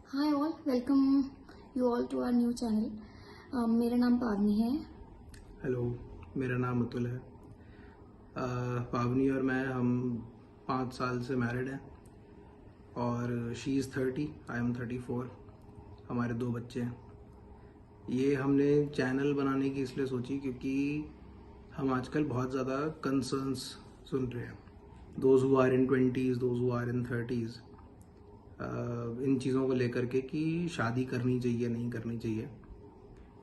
Hi all, welcome you all to our new channel. मेरा नाम पावनी है। हेलो, मेरा नाम अतुल है। पावनी और मैं हम 5 साल से मैरिड हैं और शी इज़ 30, आई एम 34। हमारे 2 बच्चे हैं। ये हमने चैनल बनाने की इसलिए सोची क्योंकि हम आजकल बहुत ज़्यादा कंसर्न्स सुन रहे हैं। Those who are in 20s, those who are in 30s, इन चीज़ों को लेकर के कि शादी करनी चाहिए नहीं करनी चाहिए।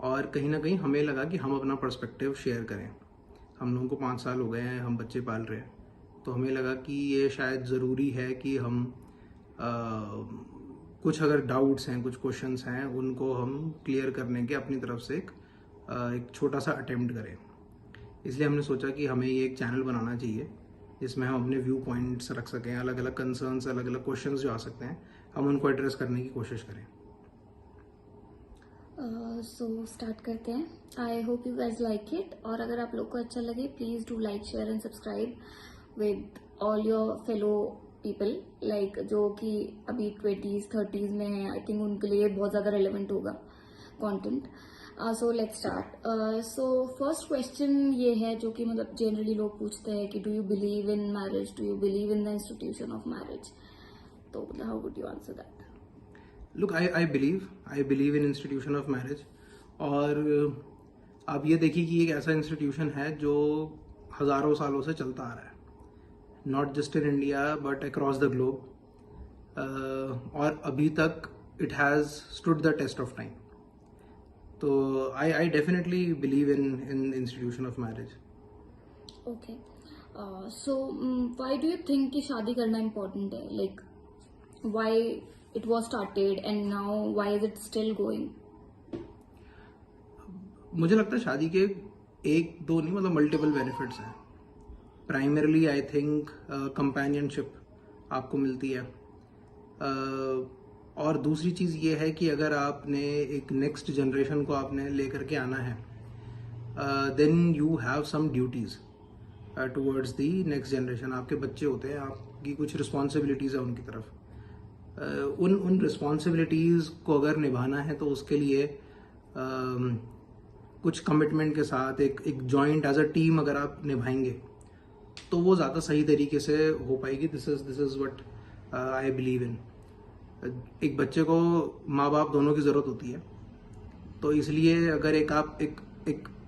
और कहीं ना कहीं हमें लगा कि हम अपना पर्सपेक्टिव शेयर करें। हम लोगों को 5 साल हो गए हैं, हम बच्चे पाल रहे हैं, तो हमें लगा कि ये शायद ज़रूरी है कि हम कुछ अगर डाउट्स हैं, कुछ क्वेश्चंस हैं, उनको हम क्लियर करने के अपनी तरफ से एक छोटा सा अटेम्प्ट करें। इसलिए हमने सोचा कि हमें ये एक चैनल बनाना चाहिए जिसमें हम अपने व्यू पॉइंट्स रख सकें, अलग अलग कंसर्न्स, अलग अलग क्वेश्चंस जो आ सकते हैं, हम उनको एड्रेस करने की कोशिश करें। सो स्टार्ट करते हैं। I hope you guys like it, और अगर आप लोग को अच्छा लगे please do like, share and subscribe with all your fellow people, like जो कि अभी 20s 30s में हैं। आई थिंक उनके लिए बहुत ज़्यादा रेलिवेंट होगा content. So let's start. So first question ये है जो कि मतलब जनरली लोग पूछते हैं कि do you believe in marriage, do you believe in the institution of marriage? तो मतलब how would you answer that? Look, I believe in institution of marriage. और आप ये देखिए कि एक ऐसा इंस्टीट्यूशन है जो हज़ारों सालों से चलता आ रहा है, not just in India but across the globe. और अभी तक it has stood the test of time. तो I definitely believe in institution of marriage. Okay, so why do you think कि शादी करना इम्पोर्टेंट है? Like why it was started and now why is it still going? मुझे लगता है शादी के एक दो नहीं, मतलब मल्टीपल बेनिफिट्स हैं। प्राइमरली आई थिंक कंपेनियनशिप आपको मिलती है। और दूसरी चीज़ ये है कि अगर आपने एक नेक्स्ट जनरेशन को आपने लेकर के आना है, then you have some duties towards the next generation. आपके बच्चे होते हैं, आपकी कुछ रिस्पॉन्सिबिलिटीज़ है उनकी तरफ। उन रिस्पॉन्सिबिलिटीज़ को अगर निभाना है तो उसके लिए कुछ कमिटमेंट के साथ एक जॉइंट एज अ टीम अगर आप निभाएंगे तो वो ज़्यादा सही तरीके से हो पाएगी। This is what I believe in. एक बच्चे को माँ बाप दोनों की ज़रूरत होती है, तो इसलिए अगर आप एक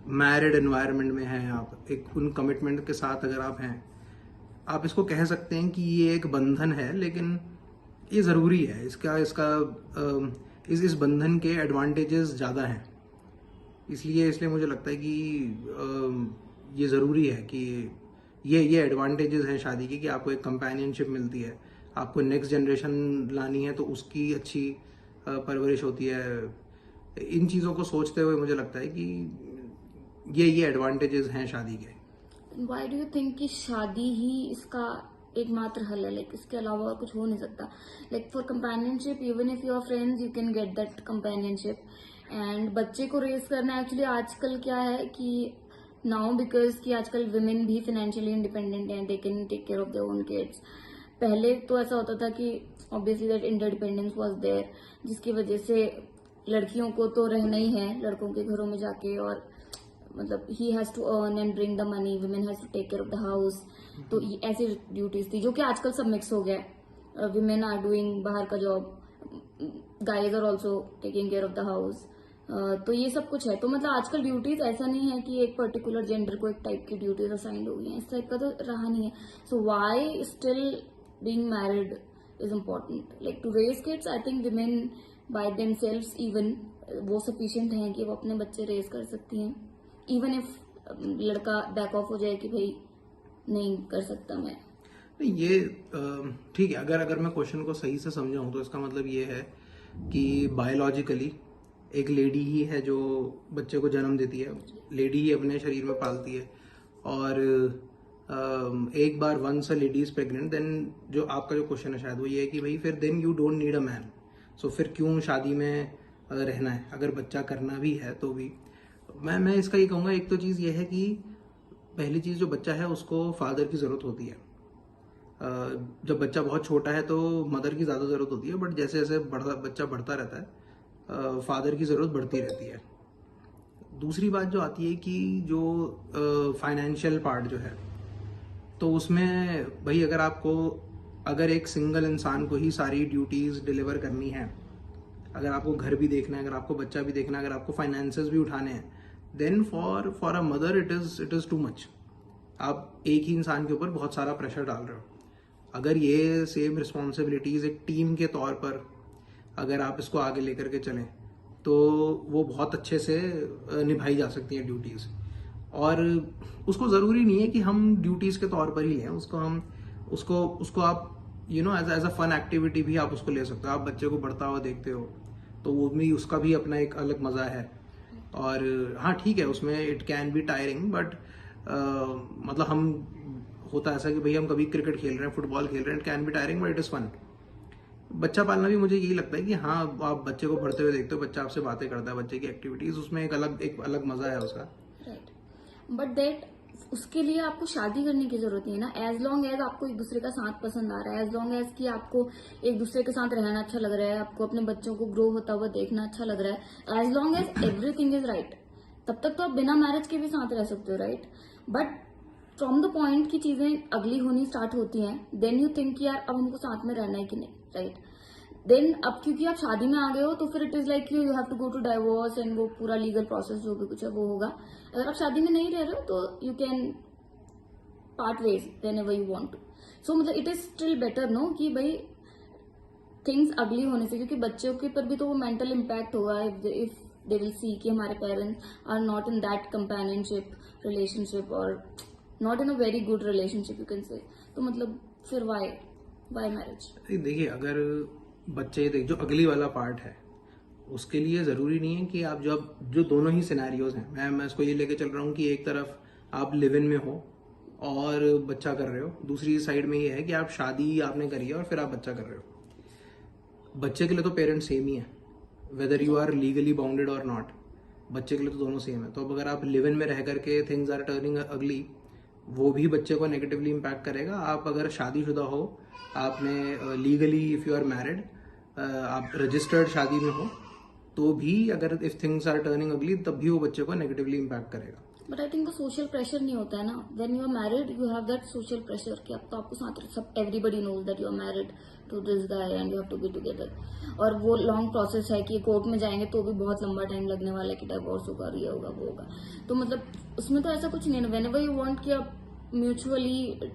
मैरिड एनवायरनमेंट में हैं, आप एक उन कमिटमेंट के साथ अगर आप हैं, आप इसको कह सकते हैं कि ये एक बंधन है, लेकिन ये ज़रूरी है। इस बंधन के एडवांटेजेस ज़्यादा हैं। इसलिए मुझे लगता है कि ये ज़रूरी है कि ये एडवांटेजेस हैं शादी के, कि आपको एक कंपेनियनशिप मिलती है, आपको नेक्स्ट जनरेशन लानी है तो उसकी अच्छी परवरिश होती है। इन चीज़ों को सोचते हुए मुझे लगता है कि ये एडवांटेजेस हैं शादी के। व्हाई डू यू थिंक कि शादी ही इसका एकमात्र हल है? लाइक इसके अलावा और कुछ हो नहीं सकता? Like for companionship, even if you are friends, you can get that companionship. And बच्चे को रेस करना एक्चुअली आजकल क्या है कि नाउ बिकॉज कि आजकल वुमेन भी फाइनेंशियली इंडिपेंडेंट हैं, they can take care of their own kids. पहले तो ऐसा होता था कि obviously that interdependence was there, जिसकी वजह से लड़कियों को तो रहना ही है लड़कों के घरों में जाके, और मतलब ही has to earn and bring the money, women has to take care of the house. तो ऐसी ड्यूटीज थी जो कि आजकल सब मिक्स हो गया। वुमेन आर डूइंग बाहर का job, guys are also taking care of the house. तो ये सब कुछ है। तो मतलब आजकल ड्यूटीज ऐसा नहीं है कि एक पर्टिकुलर जेंडर को एक टाइप की ड्यूटीज असाइंड हो गई हैं, इस टाइप का तो रहा नहीं है। So why still being married is important? Like to raise kids, I think women by themselves even वो सफिशिएंट हैं कि वो अपने बच्चे रेज कर सकती हैं, इवन इफ लड़का बैक ऑफ हो जाए कि भाई नहीं कर सकता मैं। नहीं, ये ठीक है। अगर मैं क्वेश्चन को सही से समझा हूँ तो इसका मतलब ये है कि बायोलॉजिकली एक लेडी ही है जो बच्चे को जन्म देती है, लेडी ही अपने शरीर में पालती है। और एक बार once a lady is pregnant, then जो आपका जो क्वेश्चन है शायद वो ये है कि भाई फिर then you don't need a man. So फिर क्यों शादी में रहना है, अगर बच्चा करना भी है तो भी। मैं इसका ये कहूँगा, एक तो चीज़ ये है कि पहली चीज़ जो बच्चा है उसको फादर की ज़रूरत होती है। जब बच्चा बहुत छोटा है तो मदर की ज़्यादा ज़रूरत होती है, बट जैसे जैसे बच्चा बढ़ता रहता है फादर की ज़रूरत बढ़ती रहती है। दूसरी बात जो आती है कि जो फाइनेंशियल पार्ट जो है, तो उसमें भाई अगर एक सिंगल इंसान को ही सारी ड्यूटीज़ डिलीवर करनी है, अगर आपको घर भी देखना है, अगर आपको बच्चा भी देखना है, अगर आपको फाइनेंसेस भी उठाने हैं, then for a mother it is too much. आप एक ही इंसान के ऊपर बहुत सारा प्रेशर डाल रहे हो। अगर ये सेम रिस्पॉन्सिबिलिटीज़ एक टीम के तौर पर अगर आप इसको आगे लेकर के चलें तो वो बहुत अच्छे से निभाई जा सकती हैं ड्यूटीज़। और उसको ज़रूरी नहीं है कि हम ड्यूटीज़ के तौर पर ही लें उसको आप एज अ फन एक्टिविटी भी आप उसको ले सकते हो। आप बच्चे को बढ़ता हुआ देखते हो तो वो भी उसका भी अपना एक अलग मज़ा है। और हाँ ठीक है, उसमें it can be tiring, but मतलब हम होता ऐसा कि भाई हम कभी क्रिकेट खेल रहे हैं, फुटबॉल खेल रहे हैं, it can be tiring but it is fun. बच्चा पालना भी मुझे यही लगता है कि हाँ, आप बच्चे को बढ़ते हुए देखते हो, बच्चा आपसे बातें करता है, बच्चे की एक्टिविटीज, उसमें एक अलग मजा है उसका। राइट, बट दैट उसके लिए आपको शादी करने की जरूरत नहीं है ना। एज लॉन्ग एज आपको एक दूसरे का साथ पसंद आ रहा है, एज लॉन्ग एज कि आपको एक दूसरे के साथ रहना अच्छा लग रहा है, आपको अपने बच्चों को ग्रो होता हुआ देखना अच्छा लग रहा है, as long as everything is right, तब तक तो आप बिना मैरिज के भी साथ रह सकते हो, right. But from the point की चीजें अगली होनी स्टार्ट होती हैं, देन यू थिंक कि यार अब हमको साथ में रहना है कि नहीं, राइट। देन अब क्योंकि आप शादी में आ गए हो तो फिर it is like you have to go to divorce and वो पूरा लीगल प्रोसेस जो भी कुछ है वो होगा। अगर आप शादी में नहीं रह रहे हो तो you can part ways whenever you want to. So मतलब it is still better no कि भाई थिंग्स अगली होने से, क्योंकि बच्चों के ऊपर भी तो वो मेंटल इम्पैक्ट होगा इफ दे विल सी कि हमारे parents are not in that companionship relationship और not in a very good relationship you can say. तो मतलब फिर वाई मैरिज। देखिए, अगर बच्चे जो अगली वाला पार्ट है उसके लिए ज़रूरी नहीं है कि आप जो दोनों ही सिनेरियोज हैं, मैं इसको ये लेके चल रहा हूँ कि एक तरफ आप लिव इन में हो और बच्चा कर रहे हो, दूसरी साइड में ये है कि आप शादी आपने करी है और फिर आप बच्चा कर रहे हो। बच्चे के लिए तो पेरेंट्स सेम ही है, whether you are legally bounded और नॉट, बच्चे के लिए तो दोनों सेम है। तो अब अगर आप लिव इन में रह करके थिंग्स आर टर्निंग अगली, वो भी बच्चे को नेगेटिवली इम्पैक्ट करेगा। आप अगर शादीशुदा हो, आपने legally if you are married, आप रजिस्टर्ड शादी में हो, तो भी अगर इफ थिंग्स आर टर्निंग अगली तब भी वो बच्चे को नेगेटिवली इम्पैक्ट करेगा। बट आई थिंक वो सोशल प्रेशर नहीं होता है ना। When you are married you have that social pressure कि अब तो आपको साथ सब everybody knows that you are married to this guy and you have to be together. और वो लॉन्ग प्रोसेस है कि कोर्ट में जाएंगे तो भी बहुत लंबा टाइम लगने वाला है कि डिवोर्स होगा, ये होगा, वो होगा। तो मतलब उसमें तो ऐसा कुछ नहीं है। वेन एवर यू वांट कि आप म्यूचुअली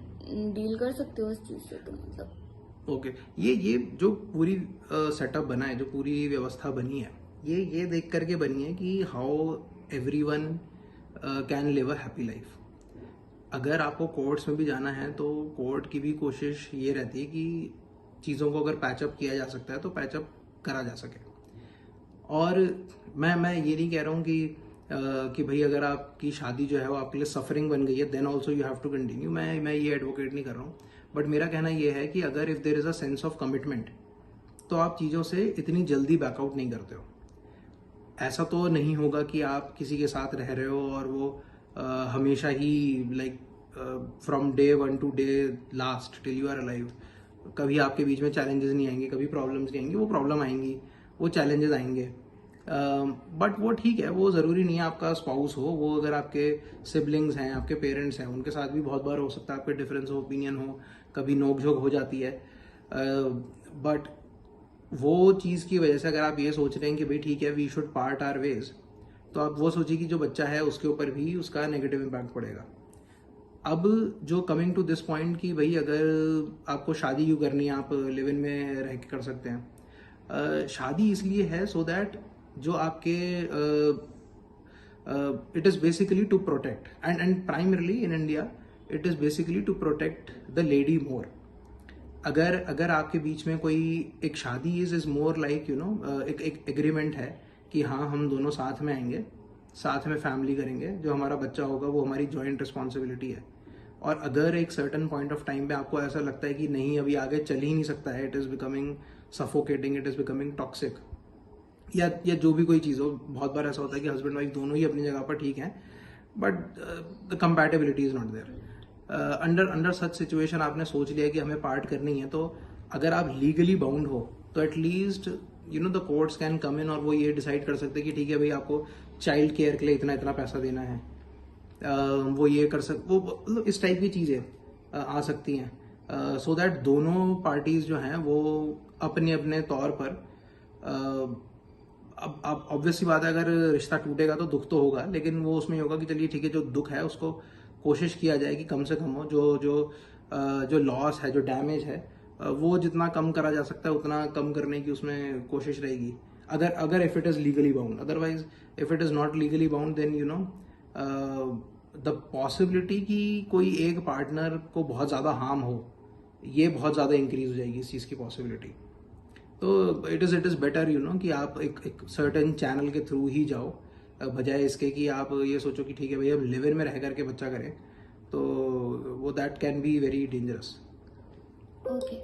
डील कर सकते हो इस चीज से। तो मतलब ओके, ये जो पूरी सेटअप बना है, जो पूरी व्यवस्था बनी है, ये देख करके बनी है कि how everyone can live a happy life. अगर आपको कोर्ट्स में भी जाना है तो कोर्ट की भी कोशिश ये रहती है कि चीज़ों को अगर पैचअप किया जा सकता है तो पैचअप करा जा सके। और मैं ये नहीं कह रहा हूँ कि भाई अगर आपकी शादी जो है वो आपके लिए सफरिंग बन गई है then also you have to continue. मैं ये एडवोकेट नहीं कर रहा हूँ, बट मेरा कहना ये है कि अगर if there is a sense of commitment तो आप चीज़ों से इतनी जल्दी बैकआउट नहीं करते हो। ऐसा तो नहीं होगा कि आप किसी के साथ रह रहे हो और वो हमेशा ही like from day 1 to day last till you are alive, कभी आपके बीच में चैलेंजेस नहीं आएंगे, कभी प्रॉब्लम्स नहीं आएंगी। वो प्रॉब्लम आएंगी, वो चैलेंजेस आएंगे, बट वो ठीक है। वो ज़रूरी नहीं है आपका स्पाउस हो, वो अगर आपके सिबलिंग्स हैं, आपके पेरेंट्स हैं, उनके साथ भी बहुत बार हो सकता है आपके डिफरेंस ऑफ ओपिनियन हो, कभी नोक-झोंक हो जाती है। बट वो चीज़ की वजह से अगर आप ये सोच रहे हैं कि भाई ठीक है we should part our ways, तो आप वो सोचिए कि जो बच्चा है उसके ऊपर भी उसका नेगेटिव इम्पैक्ट पड़ेगा। अब जो कमिंग टू दिस पॉइंट कि भाई अगर आपको शादी क्यों करनी है, आप लिव इन में रह के कर सकते हैं। शादी इसलिए है सो दैट जो आपके it is basically to protect and primarily in India it is basically to protect the lady more. अगर आपके बीच में कोई एक शादी is more like you know एक एग्रीमेंट है कि हाँ हम दोनों साथ में आएंगे, साथ में फैमिली करेंगे, जो हमारा बच्चा होगा वो हमारी जॉइंट रिस्पॉन्सिबिलिटी है। और अगर एक सर्टन पॉइंट ऑफ टाइम पे आपको ऐसा लगता है कि नहीं अभी आगे चल ही नहीं सकता है, it is becoming suffocating, it is becoming toxic, या जो भी कोई चीज़ हो। बहुत बार ऐसा होता है कि हस्बैंड वाइफ दोनों ही अपनी जगह पर ठीक हैं but the compatibility is not there. Under such situation आपने सोच लिया कि हमें पार्ट करनी है, तो अगर आप लीगली बाउंड हो तो at least the courts can come in और वो ये डिसाइड कर सकते हैं कि ठीक है भाई, आपको चाइल्ड केयर के लिए इतना इतना पैसा देना है। वो ये कर वो मतलब इस टाइप की चीज़ें आ सकती हैं, सो दैट दोनों पार्टीज जो हैं वो अपने अपने तौर पर अब ऑब्वियसली बात है, अगर रिश्ता टूटेगा तो दुख तो होगा, लेकिन वो उसमें होगा कि चलिए ठीक है, जो दुख है उसको कोशिश किया जाए कि कम से कम हो, जो लॉस है, जो डैमेज है, वो जितना कम करा जा सकता है उतना कम करने की उसमें कोशिश रहेगी, अगर if it is legally bound. Otherwise if it is not legally bound, then the possibility कि कोई एक पार्टनर को बहुत ज़्यादा हार्म हो, ये बहुत ज़्यादा इंक्रीज हो जाएगी इस चीज़ की पॉसिबिलिटी। तो इट इज़ बेटर कि आप एक सर्टेन चैनल के थ्रू ही जाओ, बजाय इसके कि आप ये सोचो कि ठीक है भैया, हम लिव इन में रह करके बच्चा करें, तो वो that can be very dangerous. Okay.